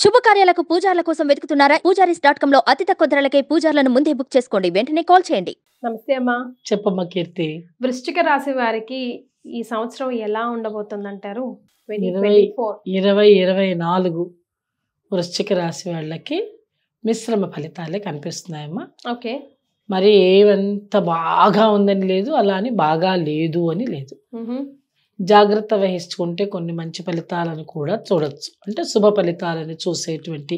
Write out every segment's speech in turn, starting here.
శుభకార్యాలకు పూజార్ల కోసం వెతుకుతున్నారా? పూజారీస్.com లో అతి తక్కువ ధరలకే పూజార్లను ముందే బుక్ చేసుకోండి. వెంటనే కాల్ చేయండి. నమస్తే అమ్మా. చెప్పమ్మా కీర్తి. వృశ్చిక రాశి వారికి ఈ సంవత్సరం ఎలా ఉండబోతుందంటారు? 2024 వృశ్చిక రాశి వాళ్ళకి మిశ్రమ ఫలితాలే కనిపిస్తున్నాయమ్మా. ఓకే. మరి ఏమంత బాగా ఉందని లేదు, అలా అని బాగా లేదు అని లేదు. జాగ్రత్త వహించుకుంటే కొన్ని మంచి ఫలితాలను కూడా చూడొచ్చు. అంటే శుభ ఫలితాలను చూసేటువంటి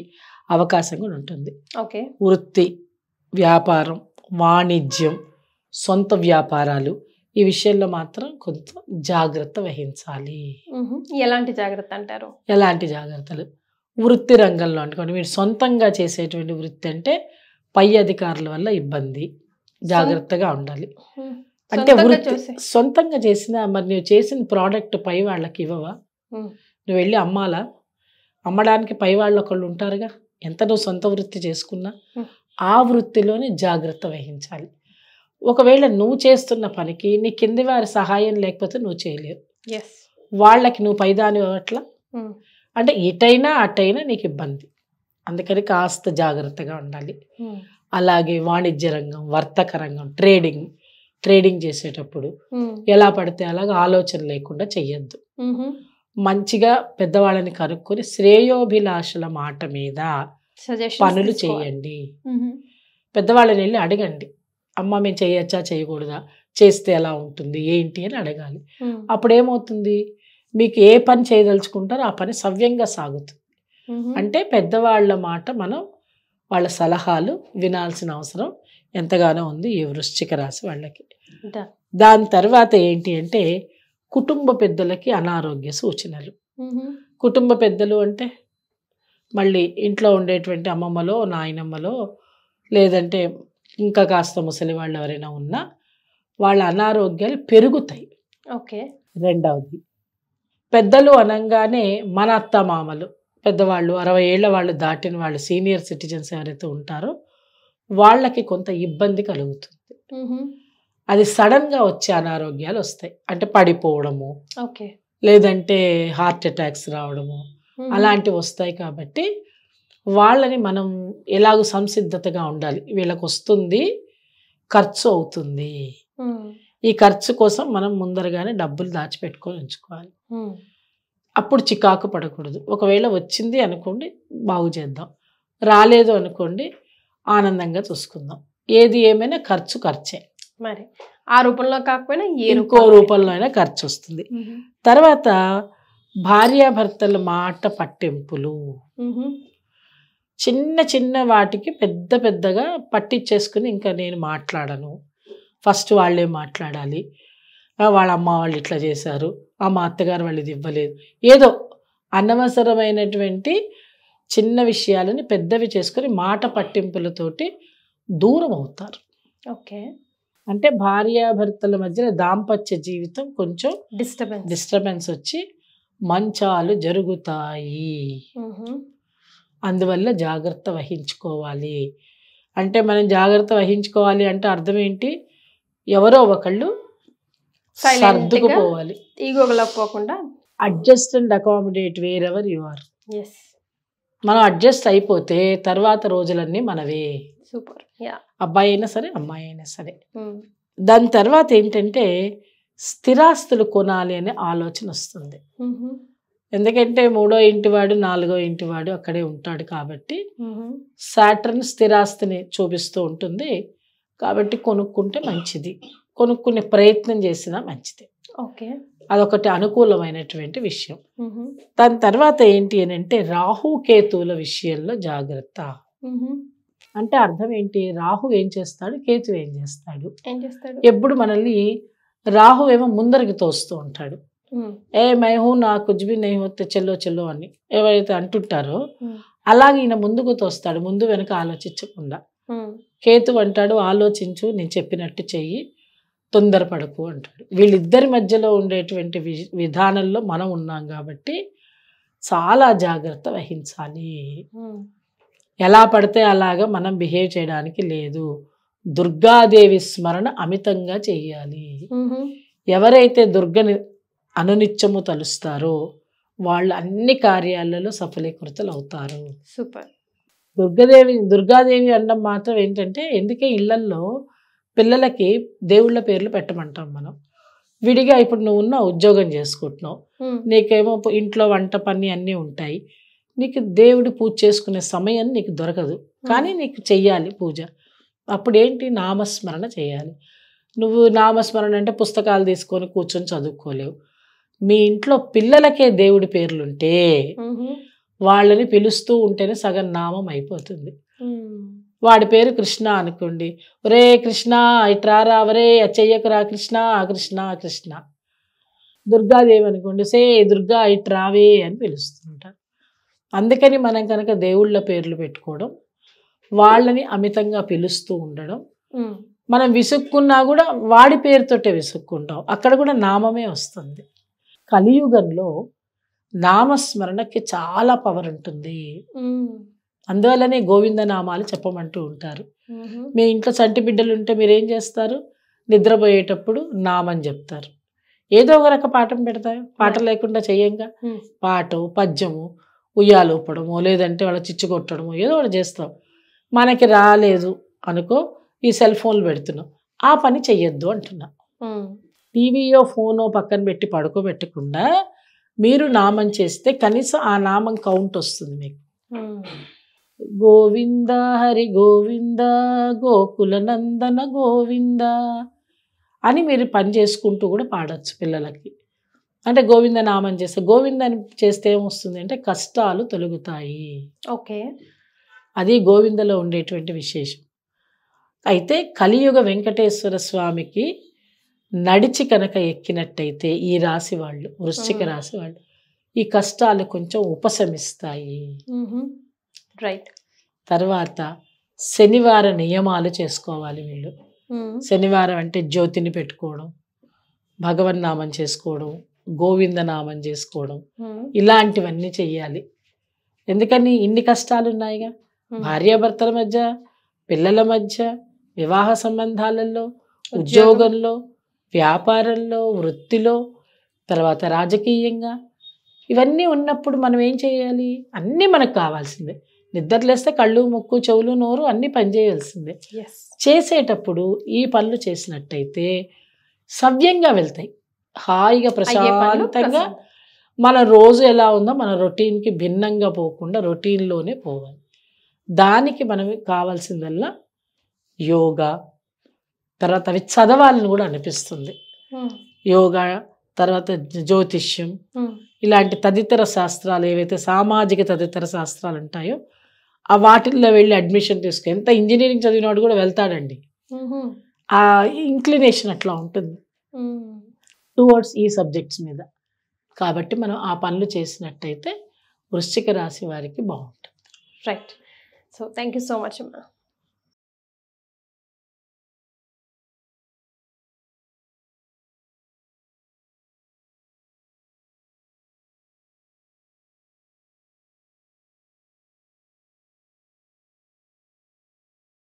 అవకాశం కూడా ఉంటుంది. ఓకే. వృత్తి, వ్యాపారం, వాణిజ్యం, సొంత వ్యాపారాలు ఈ విషయంలో మాత్రం కొంత జాగ్రత్త వహించాలి. ఎలాంటి జాగ్రత్త అంటారు? ఎలాంటి జాగ్రత్తలు? వృత్తి రంగంలో అనుకోండి, మీరు సొంతంగా చేసేటువంటి వృత్తి అంటే పై అధికారుల వల్ల ఇబ్బంది, జాగ్రత్తగా ఉండాలి. అంటే వృత్తి సొంతంగా చేసిన, మరి నువ్వు చేసిన ప్రోడక్ట్ పై వాళ్ళకి ఇవ్వవా? నువ్వు వెళ్ళి అమ్మాలా? అమ్మడానికి పై వాళ్ళు ఒకళ్ళు ఉంటారుగా. ఎంత నువ్వు సొంత వృత్తి చేసుకున్నా ఆ వృత్తిలోనే జాగ్రత్త వహించాలి. ఒకవేళ నువ్వు చేస్తున్న పనికి నీ కింది వారి సహాయం లేకపోతే నువ్వు చేయలేవు. వాళ్ళకి నువ్వు పైదాని అట్లా అంటే ఇటైనా అటైనా నీకు ఇబ్బంది. అందుకని కాస్త జాగ్రత్తగా ఉండాలి. అలాగే వాణిజ్య రంగం, వర్తక రంగం, ట్రేడింగ్ చేసేటప్పుడు ఎలా పడితే అలాగ ఆలోచన లేకుండా చెయ్యొద్దు. మంచిగా పెద్దవాళ్ళని కనుక్కొని శ్రేయోభిలాషుల మాట మీద పనులు చేయండి. పెద్దవాళ్ళని వెళ్ళి అడగండి, అమ్మ మేము చేయొచ్చా చేయకూడదా, చేస్తే ఎలా ఉంటుంది ఏంటి అని అడగాలి. అప్పుడు ఏమవుతుంది, మీకు ఏ పని చేయదలుచుకుంటారో ఆ పని సవ్యంగా సాగుతుంది. అంటే పెద్దవాళ్ళ మాట, మనం వాళ్ళ సలహాలు వినాల్సిన అవసరం ఎంతగానో ఉంది ఈ వృశ్చిక రాశి వాళ్ళకి. దాని తర్వాత ఏంటి అంటే కుటుంబ పెద్దలకి అనారోగ్య సూచనలు. కుటుంబ పెద్దలు అంటే మళ్ళీ ఇంట్లో ఉండేటువంటి అమ్మమ్మలో, నాయనమ్మలో, లేదంటే ఇంకా కాస్త ముసలి వాళ్ళు ఎవరైనా ఉన్నా వాళ్ళ అనారోగ్యాలు పెరుగుతాయి. ఓకే. రెండవది, పెద్దలు అనగానే మన అత్త మామలు, పెద్దవాళ్ళు 60 ఏళ్ల వాళ్ళు దాటిన వాళ్ళు, సీనియర్ సిటిజన్స్ ఎవరైతే ఉంటారో వాళ్ళకి కొంత ఇబ్బంది కలుగుతుంది. అది సడన్గా వచ్చే అనారోగ్యాలు వస్తాయి. అంటే పడిపోవడము, లేదంటే హార్ట్ అటాక్స్ రావడము, అలాంటివి వస్తాయి. కాబట్టి వాళ్ళని మనం ఎలాగో సంసిద్ధతగా ఉండాలి. వీళ్ళకి వస్తుంది, ఖర్చు అవుతుంది, ఈ ఖర్చు కోసం మనం ముందరగానే డబ్బులు దాచిపెట్టుకొని ఉంచుకోవాలి. అప్పుడు చికాకు పడకూడదు. ఒకవేళ వచ్చింది అనుకోండి బాగు చేద్దాం, రాలేదు అనుకోండి ఆనందంగా చూసుకుందాం. ఏది ఏమైనా ఖర్చే. మరి ఆ రూపంలో కాకపోయినా ఇంకో రూపంలో అయినా ఖర్చు వస్తుంది. తర్వాత భార్యాభర్తల మాట పట్టింపులు, చిన్న చిన్న వాటికి పెద్దగా పట్టించేసుకుని ఇంకా నేను మాట్లాడను, ఫస్ట్ వాళ్ళే మాట్లాడాలి, వాళ్ళ అమ్మ వాళ్ళు ఇట్లా చేశారు, మా అత్తగారు వాళ్ళు ఇది ఇవ్వలేదు, ఏదో అనవసరమైనటువంటి చిన్న విషయాలని పెద్దవి చేసుకొని మాట పట్టింపులతోటి దూరం అవుతారు. ఓకే. అంటే భార్యాభర్తల మధ్యన దాంపత్య జీవితం కొంచెం డిస్టర్బెన్స్ వచ్చి మంచాలు జరుగుతాయి. అందువల్ల జాగ్రత్త వహించుకోవాలి. అంటే మనం జాగ్రత్త వహించుకోవాలి అంటే అర్థం ఏంటి, ఎవరో ఒకళ్ళు సర్దుకుపోవాలి, ఈగోగలపోకుండా adjust and accommodate wherever you are. మనం అడ్జస్ట్ అయిపోతే తర్వాత రోజులన్నీ మనవే. సూపర్. అబ్బాయి అయినా సరే, అమ్మాయి అయినా సరే. దాని తర్వాత ఏంటంటే స్థిరాస్తులు కొనాలి అనే ఆలోచన వస్తుంది. ఎందుకంటే 3వ ఇంటివాడు 4వ ఇంటివాడు అక్కడే ఉంటాడు కాబట్టి సాటర్న్ స్థిరాస్తిని చూపిస్తూ ఉంటుంది. కాబట్టి కొనుక్కుంటే మంచిది, కొనుక్కునే ప్రయత్నం చేసినా మంచిది. ఓకే. అదొకటి అనుకూలమైనటువంటి విషయం. దాని తర్వాత ఏంటి అని అంటే రాహుకేతువుల విషయంలో జాగ్రత్త. అంటే అర్థం ఏంటి, రాహు ఏం చేస్తాడు, కేతు ఏం చేస్తాడు. ఎప్పుడు మనల్ని రాహు ఏమో ముందరికి తోస్తూ ఉంటాడు. మైహూ నా కుజ్బి నహీ హోతే చెల్లో అని ఎవరైతే అంటుంటారో అలాగే ఈయన ముందుకు తోస్తాడు, ముందు వెనక ఆలోచించకుండా. కేతు అంటాడు ఆలోచించు, నేను చెప్పినట్టు చెయ్యి, తొందరపడకు అంటాడు. వీళ్ళిద్దరి మధ్యలో ఉండేటువంటి విధానంలో మనం ఉన్నాం కాబట్టి చాలా జాగ్రత్త వహించాలి. ఎలా పడితే అలాగా మనం బిహేవ్ చేయడానికి లేదు. దుర్గాదేవి స్మరణ అమితంగా చెయ్యాలి. ఎవరైతే దుర్గని అనునిత్యము తలుస్తారో వాళ్ళు అన్ని కార్యాలలో సఫలీకృతులు అవుతారు. సూపర్. దుర్గాదేవి అనడం మాత్రం ఏంటంటే, ఎందుకే ఇళ్లల్లో పిల్లలకి దేవుళ్ళ పేర్లు పెట్టమంటాం మనం. విడిగా ఇప్పుడు నువ్వు ఉన్న ఉద్యోగం చేసుకుంటున్నావు, నీకేమో ఇంట్లో వంట పని అన్నీ ఉంటాయి, నీకు దేవుడి పూజ చేసుకునే సమయం నీకు దొరకదు, కానీ నీకు చెయ్యాలి పూజ. అప్పుడు ఏంటి, నామస్మరణ చేయాలి. నువ్వు నామస్మరణ అంటే పుస్తకాలు తీసుకొని కూర్చొని చదువుకోలేవు. మీ ఇంట్లో పిల్లలకే దేవుడి పేర్లుంటే వాళ్ళని పిలుస్తూ ఉంటేనే సగం నామం అయిపోతుంది. వాడి పేరు కృష్ణ అనుకోండి, ఒరే కృష్ణ ఇట్రారా, ఒరే చెయ్యకురా కృష్ణ కృష్ణ కృష్ణ. దుర్గాదేవి అనుకోండి, సే దుర్గా ఇట్రావే అని పిలుస్తుంటారు. అందుకని మనం కనుక దేవుళ్ళ పేర్లు పెట్టుకోవడం, వాళ్ళని అమితంగా పిలుస్తూ ఉండడం, మనం విసుక్కున్నా కూడా వాడి పేరుతోటే విసుక్కుంటాం, అక్కడ కూడా నామమే వస్తుంది. కలియుగంలో నామస్మరణకి చాలా పవర్ ఉంటుంది. అందువల్లనే గోవింద నామాలు చెప్పమంటూ ఉంటారు. మీ ఇంట్లో చంటి బిడ్డలు ఉంటే మీరేం చేస్తారు, నిద్రపోయేటప్పుడు నామని చెప్తారు. ఏదో ఒక రక పాఠం పెడతారు, పాట లేకుండా చెయ్యంగా. పాటో పద్యము, ఉయ్యాలోపడమో, లేదంటే వాళ్ళ చిచ్చు కొట్టడమో ఏదో ఒకటి చేస్తాం. మనకి రాలేదు అనుకో, ఈ సెల్ ఫోన్లు పెడుతున్నాం, ఆ పని చెయ్యొద్దు అంటున్నా. టీవీయో ఫోనో పక్కన పెట్టి పడుకోబెట్టకుండా మీరు నామం చేస్తే కనీసం ఆ నామం కౌంట్ వస్తుంది మీకు. గోవింద హరి గోవింద గోకుల నందన గోవింద అని మీరు పని చేసుకుంటూ కూడా పాడచ్చు పిల్లలకి. అంటే గోవింద నామం చేస్తే, గోవిందని చేస్తే ఏమొస్తుంది అంటే కష్టాలు తొలగుతాయి. ఓకే, అది గోవిందలో ఉండేటువంటి విశేషం. అయితే కలియుగ వెంకటేశ్వర స్వామికి నడిచి కనుక ఎక్కినట్టయితే ఈ రాశి వాళ్ళు, వృశ్చిక రాశి వాళ్ళు, ఈ కష్టాలు కొంచెం ఉపశమిస్తాయి. రైట్. తర్వాత శనివార నియమాలు చేసుకోవాలి వీళ్ళు. శనివారం అంటే జ్యోతిని పెట్టుకోవడం, భగవన్నామం చేసుకోవడం, గోవింద నామం చేసుకోవడం, ఇలాంటివన్నీ చెయ్యాలి. ఎందుకని ఇన్ని కష్టాలు ఉన్నాయిగా, భార్యాభర్తల మధ్య, పిల్లల మధ్య, వివాహ సంబంధాలలో, ఉద్యోగంలో, వ్యాపారంలో, వృత్తిలో, తర్వాత రాజకీయంగా, ఇవన్నీ ఉన్నప్పుడు మనం ఏం చేయాలి, అన్నీ మనకు కావాల్సిందే. నిద్రలేస్తే కళ్ళు ముక్కు చెవులు నోరు అన్నీ పనిచేయాల్సిందే. చేసేటప్పుడు ఈ పనులు చేసినట్టయితే సవ్యంగా వెళ్తాయి, హాయిగా ప్రశాంతంగా. మన రోజు ఎలా ఉందో మన రొటీన్కి భిన్నంగా పోకుండా రొటీన్లోనే పోవాలి. దానికి మనం కావాల్సిందల్లా యోగా, తర్వాత అవి చదవాలని కూడా అనిపిస్తుంది. యోగా, తర్వాత జ్యోతిష్యం, ఇలాంటి తదితర శాస్త్రాలు ఏవైతే సామాజిక తదితర శాస్త్రాలు ఉంటాయో ఆ వాటిల్లో వెళ్ళి అడ్మిషన్ తీసుకు, ఎంత ఇంజనీరింగ్ చదివినవాడు కూడా వెళ్తాడండి. ఆ ఇంక్లినేషన్ అట్లా ఉంటుంది టువర్డ్స్ ఈ సబ్జెక్ట్స్ మీద. కాబట్టి మనం ఆ పనులు చేసినట్టయితే వృశ్చిక రాశి వారికి బాగుంటుంది. Right. So thank you so much అమ్మా.